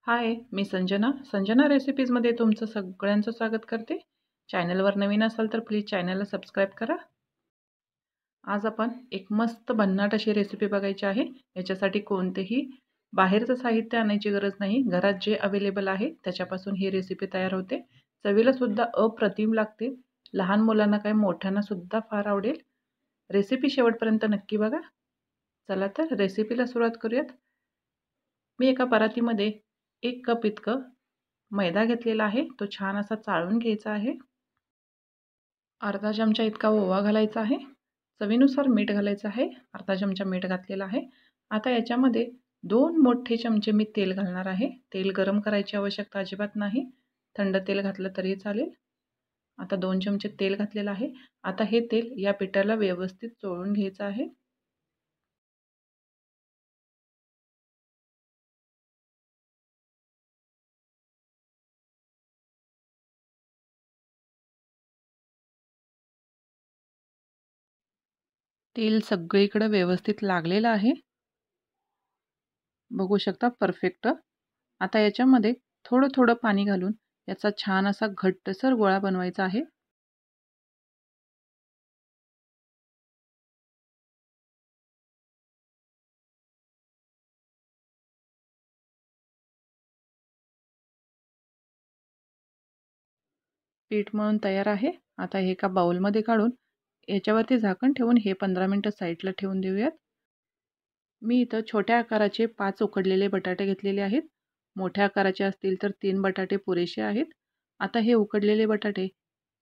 हाय, मी संजना रेसिपीजमध्ये तुमचं सगळ्यांचं स्वागत करते. चॅनलवर नवीन असाल तर प्लीज चॅनलला सबस्क्राईब करा. आज आपण एक मस्त भन्नाट अशी रेसिपी बघायची आहे. याच्यासाठी कोणतेही बाहेरचं साहित्य आणायची गरज नाही. घरात जे अवेलेबल आहे त्याच्यापासून ही रेसिपी तयार होते. चवीला सुद्धा अप्रतिम लागते. लहान मुलांना काय मोठ्यांना सुद्धा फार आवडेल. रेसिपी शेवटपर्यंत नक्की बघा. चला तर रेसिपीला सुरुवात करूयात. मी एका परातीमध्ये 1 कप इतकं मैदा घेतलेला आहे. तो छान असा चाळून घ्यायचा आहे. अर्धा चमचा इतका ओवा घालायचा आहे. चवीनुसार मीठ घालायचं आहे. अर्धा चमचा मीठ घातलेला आहे. आता याच्यामध्ये 2 मोठे चमचे मी तेल घालणार आहे. तेल गरम करायची आवश्यकता अजिबात नाही. थंड तेल घातलं तरी चालेल. आता 2 चमचे तेल घातलेलं आहे. आता हे तेल या पिठाला व्यवस्थित चोळून घ्यायचं आहे. तेल सगळीकडे व्यवस्थित लागलेलं आहे. बघू शकता परफेक्ट. आता याच्यामध्ये थोडं थोडं पाणी घालून याचा छान असा घट्टसर गोळा बनवायचा आहे. पीठ मळून तयार आहे. आता हे एका बाउलमध्ये काढून याच्यावरती झाकण ठेवून हे 15 मिनिटं साईडला ठेवून देऊयात. मी इथं छोट्या आकाराचे 5 उकडलेले बटाटे घेतलेले आहेत. मोठ्या आकाराचे असतील तर 3 बटाटे पुरेसे आहेत. आता हे उकडलेले बटाटे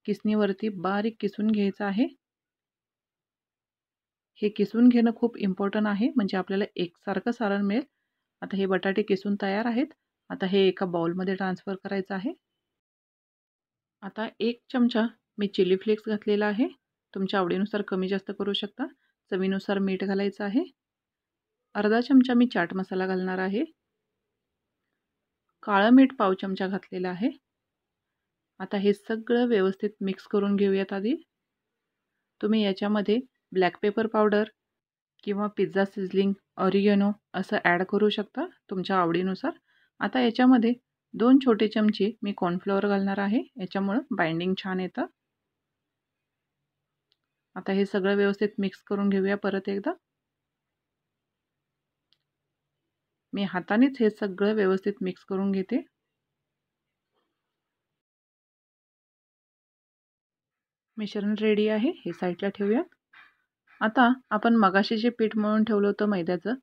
किसणीवरती बारीक किसून घ्यायचं आहे. हे किसून घेणं खूप इम्पॉर्टंट आहे, म्हणजे आपल्याला एकसारखं सारण मिळेल. आता हे बटाटे किसून तयार आहेत. आता हे एका बाउलमध्ये ट्रान्सफर करायचं आहे. आता 1 चमचा मी चिली फ्लेक्स घातलेला आहे. तुमच्या आवडीनुसार कमी जास्त करू शकता. चवीनुसार मीठ घालायचं आहे. अर्धा चमचा मी चाट मसाला घालणार आहे. काळं मीठ पाव चमचा घातलेला आहे. आता हे सगळं व्यवस्थित मिक्स करून घेऊयात. आधी तुम्ही याच्यामध्ये ब्लॅक पेपर पावडर किंवा पिझ्झा सिझलिंग, ऑरिगॅनो असं ॲड करू शकता तुमच्या आवडीनुसार. आता याच्यामध्ये 2 छोटे चमचे मी कॉर्नफ्लॉवर घालणार आहे. याच्यामुळं बाइंडिंग छान येतं. आता हे सगळं व्यवस्थित मिक्स करून घेऊया परत एकदा. मी हातानेच हे सगळं व्यवस्थित मिक्स करून घेते. मिश्रण रेडी आहे. हे साईडला ठेवूयात. आता आपण मगाशी जे पीठ मळून ठेवलं होतं मैद्याचं,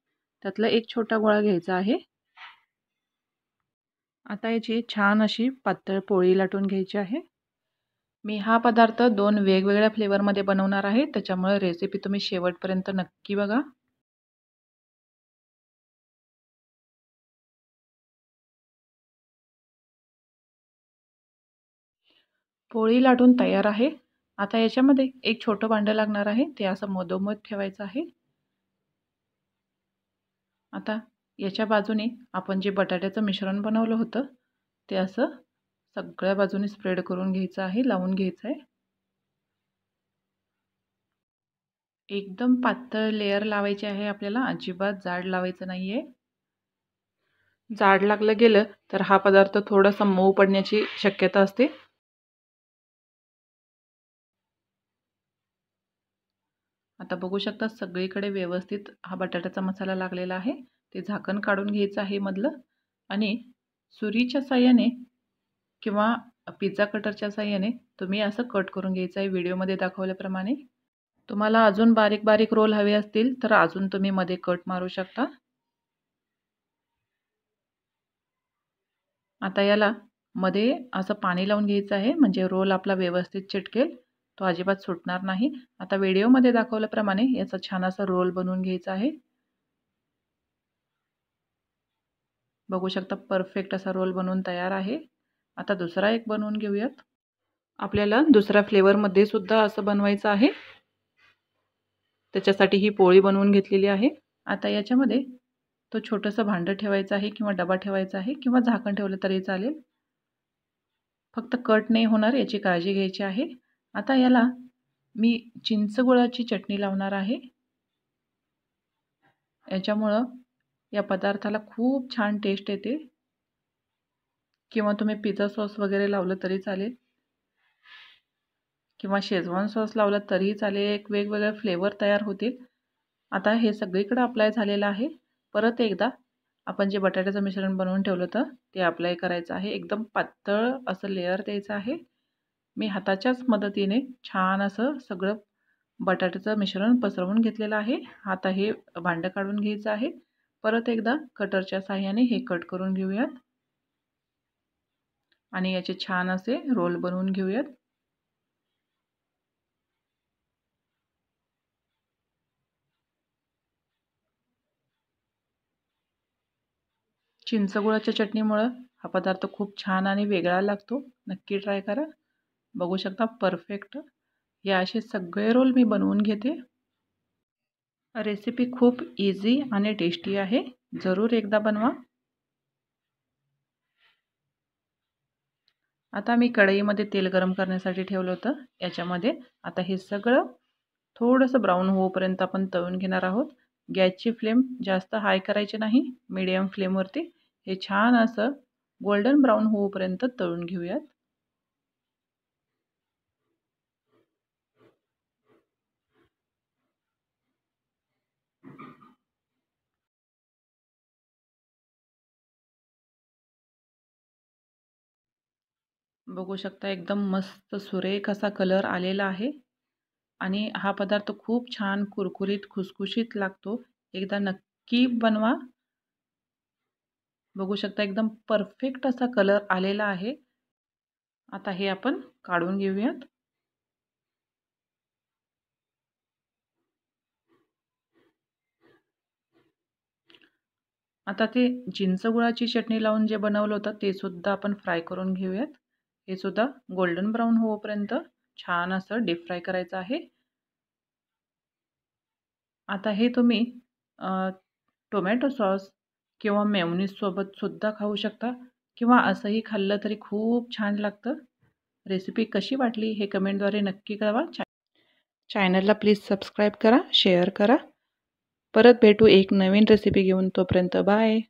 त्यातला एक छोटा गोळा घ्यायचा आहे. आता याची छान अशी पातळ पोळी लाटून घ्यायची आहे. मी हा पदार्थ 2 वेगवेगळ्या फ्लेवरमध्ये बनवणार आहे, त्याच्यामुळे रेसिपी तुम्ही शेवटपर्यंत नक्की बघा. पोळी लाटून तयार आहे. आता याच्यामध्ये एक छोटं भांडं लागणार आहे. ते असं मधोमध ठेवायचं आहे. आता याच्या बाजूने आपण जे बटाट्याचं मिश्रण बनवलं होतं ते असं सगळ्या बाजूने स्प्रेड करून घ्यायचं आहे, लावून घ्यायचं आहे. एकदम पातळ लेयर लावायची आहे आपल्याला, अजिबात जाड लावायचं नाही आहे. जाड लागलं गेलं तर हा पदार्थ थोडासा मऊ पडण्याची शक्यता असते. आता बघू शकता सगळीकडे व्यवस्थित हा बटाट्याचा मसाला लागलेला आहे. ते झाकण काढून घ्यायचं आहे मधलं आणि सुरीच्या साहाय्याने किंवा पिझ्झा कटरच्या साहाय्याने तुम्ही असं कट करून घ्यायचं आहे व्हिडिओमध्ये दाखवल्याप्रमाणे. तुम्हाला अजून बारीक बारीक रोल हवे असतील तर अजून तुम्ही मध्ये कट मारू शकता. आता याला मध्ये असं पाणी लावून घ्यायचं आहे, म्हणजे रोल आपला व्यवस्थित चिटकेल, तो अजिबात सुटणार नाही. आता व्हिडिओमध्ये दाखवल्याप्रमाणे याचा छान असा रोल बनवून घ्यायचा आहे. बघू शकता परफेक्ट असा रोल बनवून तयार आहे. आता दुसरा एक बनवून घेऊयात. आपल्याला दुसऱ्या फ्लेवरमध्ये सुद्धा असं बनवायचं आहे. त्याच्यासाठी ही पोळी बनवून घेतलेली आहे. आता याच्यामध्ये तो छोटंसं भांडं ठेवायचं आहे किंवा डबा ठेवायचा आहे किंवा झाकण ठेवलं तरी चालेल. फक्त कट नाही होणार याची काळजी घ्यायची आहे. आता याला मी चिंचगुळाची चटणी लावणार आहे. याच्यामुळं या पदार्थाला खूप छान टेस्ट येते. किंवा तुम्ही पिझ्झा सॉस वगैरे लावलं तरी चालेल, किंवा शेजवान सॉस लावला तरीही चालेल. एक वेगवेगळे फ्लेवर तयार होतील. आता हे सगळीकडे अप्लाय झालेलं आहे. परत एकदा आपण जे बटाट्याचं मिश्रण बनवून ठेवलं होतं ते अप्लाय करायचं आहे. एकदम पातळ असं लेयर द्यायचं आहे. मी हाताच्याच मदतीने छान असं सगळं बटाट्याचं मिश्रण पसरवून घेतलेलं आहे. आता हे भांडं काढून घ्यायचं आहे. परत एकदा कटरच्या साहाय्याने हे कट करून घेऊयात आणि याचे छान असे रोल बनवून घेऊयात. चिंचगुळाच्या चटणीमुळं हा पदार्थ खूप छान आणि वेगळा लागतो. नक्की ट्राय करा. बघू शकता परफेक्ट हे असे सगळे रोल मी बनवून घेते. रेसिपी खूप इझी आणि टेस्टी आहे. जरूर एकदा बनवा. आता मी कढईमध्ये तेल गरम करण्यासाठी ठेवलं होतं. याच्यामध्ये आता हे सगळं थोडंसं ब्राऊन होईपर्यंत आपण तळून घेणार आहोत. गॅसची फ्लेम जास्त हाय करायची नाही, मीडियम फ्लेमवरती हे छान असं गोल्डन ब्राऊन होईपर्यंत तळून घेऊयात. बघू शकता एकदम मस्त सुरेख असा कलर आलेला आहे आणि हा पदार्थ खूप छान कुरकुरीत खुसखुशीत लागतो. एकदा नक्की बनवा. बघू शकता एकदम परफेक्ट असा कलर आलेला आहे. आता हे आपण काढून घेऊयात. आता ते चिंचगुळाची चटणी लावून जे बनवलं होतं ते सुद्धा आपण फ्राय करून घेऊयात. हे सुद्धा गोल्डन ब्राऊन होईपर्यंत छान असं डीप फ्राय करायचं आहे. आता हे तुम्ही टोमॅटो सॉस किंवा मेयोनीजसोबत सुद्धा खाऊ शकता किंवा असंही खाल्लं तरी खूप छान लागतं. रेसिपी कशी वाटली हे कमेंटद्वारे नक्की कळवा. चॅनलला प्लीज सबस्क्राईब करा, शेअर करा. परत भेटू एक नवीन रेसिपी घेऊन. तोपर्यंत बाय.